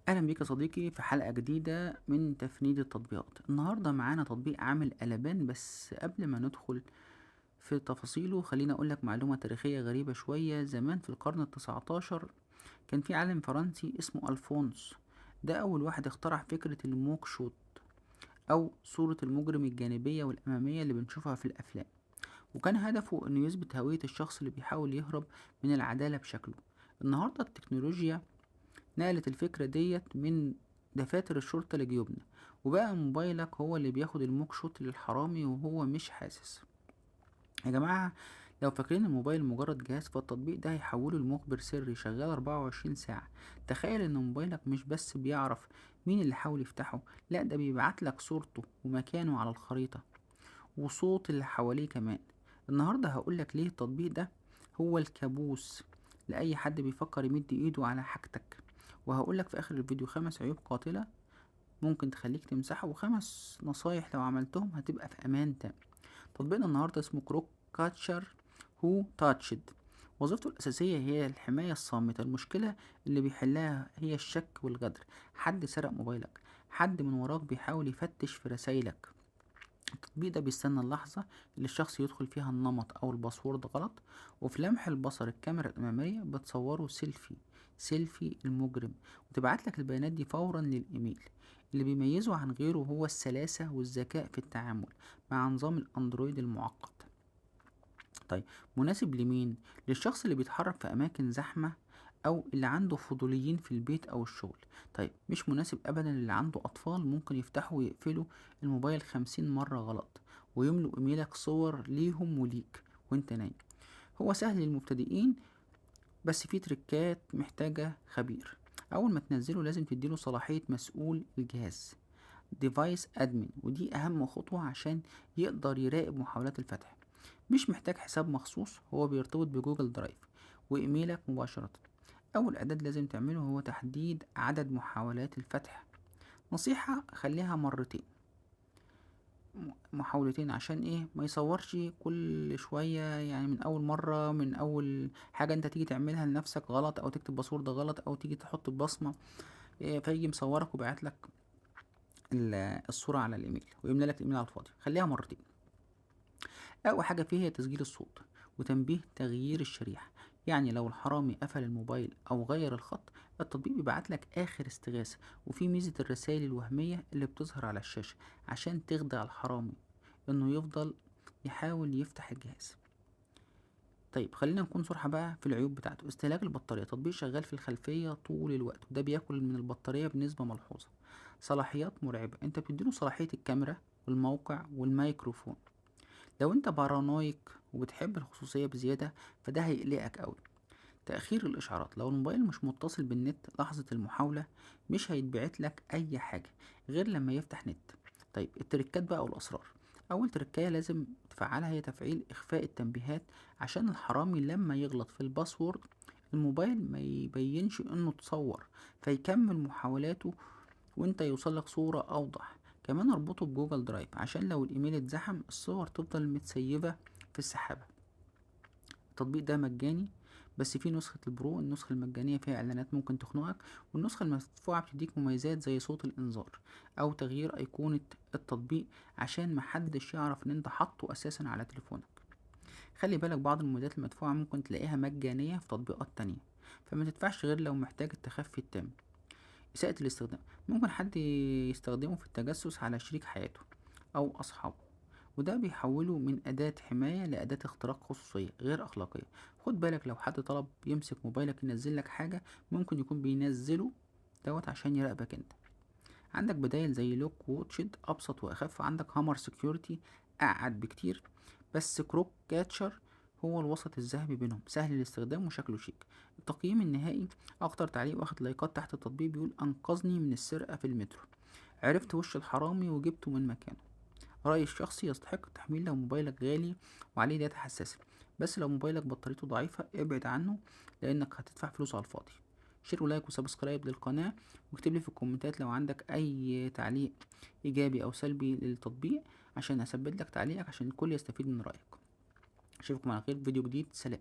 أهلا بيك يا صديقي في حلقة جديدة من تفنيد التطبيقات. النهاردة معانا تطبيق عامل قلبان، بس قبل ما ندخل في تفاصيله خليني أقولك معلومة تاريخية غريبة شوية. زمان في القرن التسعتاشر كان في عالم فرنسي اسمه ألفونس. ده أول واحد اخترع فكرة الموك شوت، أو صورة المجرم الجانبية والأمامية اللي بنشوفها في الأفلام. وكان هدفه إنه يثبت هوية الشخص اللي بيحاول يهرب من العدالة بشكله. النهاردة التكنولوجيا نقلت الفكرة ديت من دفاتر الشرطة لجيوبنا، وبقى موبايلك هو اللي بياخد الموك شوت للحرامي وهو مش حاسس. يا جماعة، لو فاكرين الموبايل مجرد جهاز، فالتطبيق ده هيحوله لمخبر سري شغال 24 ساعة. تخيل ان موبايلك مش بس بيعرف مين اللي حاول يفتحه، لا ده بيبعتلك صورته ومكانه على الخريطة وصوت اللي حواليه كمان. النهاردة هقولك ليه التطبيق ده هو الكابوس لأي حد بيفكر يمد ايده على حاجتك. وهقولك في آخر الفيديو 5 عيوب قاتلة ممكن تخليك تمسحه، و5 نصايح لو عملتهم هتبقى في أمان تام. تطبيقنا النهاردة اسمه كروك كاتشر هو تاتشد. وظيفته الأساسية هي الحماية الصامتة. المشكلة اللي بيحلها هي الشك والغدر. حد سرق موبايلك، حد من وراك بيحاول يفتش في رسايلك. التطبيق ده بيستنى اللحظة اللي الشخص يدخل فيها النمط أو الباسورد غلط، وفي لمح البصر الكاميرا الأمامية بتصوره سيلفي المجرم، وتبعتلك البيانات دي فورا للإيميل. اللي بيميزه عن غيره هو السلاسة والذكاء في التعامل مع نظام الأندرويد المعقد. طيب، مناسب لمين؟ للشخص اللي بيتحرك في أماكن زحمة، أو اللي عنده فضوليين في البيت أو الشغل. طيب، مش مناسب أبدا اللي عنده أطفال ممكن يفتحوا ويقفلوا الموبايل 50 مرة غلط، ويملوا إيميلك صور ليهم وليك وانت نايم. هو سهل للمبتدئين، بس فيه تريكات محتاجة خبير. أول ما تنزله لازم تديله صلاحية مسؤول الجهاز، ديفايس ادمن، ودي اهم خطوة عشان يقدر يراقب محاولات الفتح. مش محتاج حساب مخصوص، هو بيرتبط بجوجل درايف وايميلك مباشرة. اول اعداد لازم تعمله هو تحديد عدد محاولات الفتح. نصيحة: خليها مرتين، محاولتين. عشان ايه؟ ما يصورش كل شوية، يعني من اول مرة، من اول حاجة انت تيجي تعملها لنفسك غلط، او تكتب باسورد غلط، او تيجي تحط البصمة، فيجي مصورك وبعتلك الصورة على الايميل ويملى لك الايميل على الفاضي. خليها مرتين. أول حاجة فيه هي تسجيل الصوت وتنبيه تغيير الشريحة. يعني لو الحرامي قفل الموبايل أو غير الخط، التطبيق بيبعتلك آخر استغاثة. وفي ميزة الرسائل الوهمية اللي بتظهر على الشاشة عشان تخدع الحرامي إنه يفضل يحاول يفتح الجهاز. طيب، خلينا نكون صراحة بقى في العيوب بتاعته. استهلاك البطارية: تطبيق شغال في الخلفية طول الوقت، وده بياكل من البطارية بنسبة ملحوظة. صلاحيات مرعبة: انت بتديله صلاحية الكاميرا والموقع والميكروفون. لو انت بارانويك وبتحب الخصوصية بزيادة، فده هيقلقك قوي. تأخير الإشعارات: لو الموبايل مش متصل بالنت لحظة المحاولة، مش هيتبعت لك أي حاجة غير لما يفتح نت. طيب، التركات بقى والأسرار: أول تركاية لازم تفعلها هي تفعيل إخفاء التنبيهات، عشان الحرامي لما يغلط في الباسورد الموبايل ما يبينش إنه اتصور، فيكمل محاولاته وانت يوصلك صورة أوضح. كمان اربطه بجوجل درايف عشان لو الإيميل اتزحم الصور تفضل متسيبة في السحابة. التطبيق ده مجاني، بس في نسخة البرو. النسخة المجانية فيها إعلانات ممكن تخنقك، والنسخة المدفوعة بتديك مميزات زي صوت الإنذار أو تغيير أيقونة التطبيق عشان محدش يعرف إن انت حاطه أساسا على تليفونك. خلي بالك، بعض المميزات المدفوعة ممكن تلاقيها مجانية في تطبيقات تانية، فما تدفعش غير لو محتاج التخفي التام. إساءة الاستخدام: ممكن حد يستخدمه في التجسس على شريك حياته أو أصحابه، وده بيحوله من أداة حماية لأداة اختراق خصوصية غير أخلاقية. خد بالك، لو حد طلب يمسك موبايلك ينزل لك حاجة، ممكن يكون بينزله دوت عشان يراقبك انت. عندك بدايل زي لوك ووتشد أبسط وأخف. عندك هامر سكيورتي أقعد بكتير. بس كروك كاتشر هو الوسط الذهبي بينهم، سهل الاستخدام وشكله شيك. التقييم النهائي: أكتر تعليق واخد لايكات تحت التطبيق بيقول: أنقذني من السرقة في المترو، عرفت وش الحرامي وجبته من مكانه. رأيي الشخصي: يستحق التحميل لو موبايلك غالي وعليه داتا حساسة، بس لو موبايلك بطاريته ضعيفة ابعد عنه، لأنك هتدفع فلوس على الفاضي. شير ولايك وسبسكرايب للقناة، واكتب لي في الكومنتات لو عندك أي تعليق إيجابي أو سلبي للتطبيق عشان أثبت لك تعليقك عشان الكل يستفيد من رأيك. أشوفكم على خير في فيديو جديد. سلام.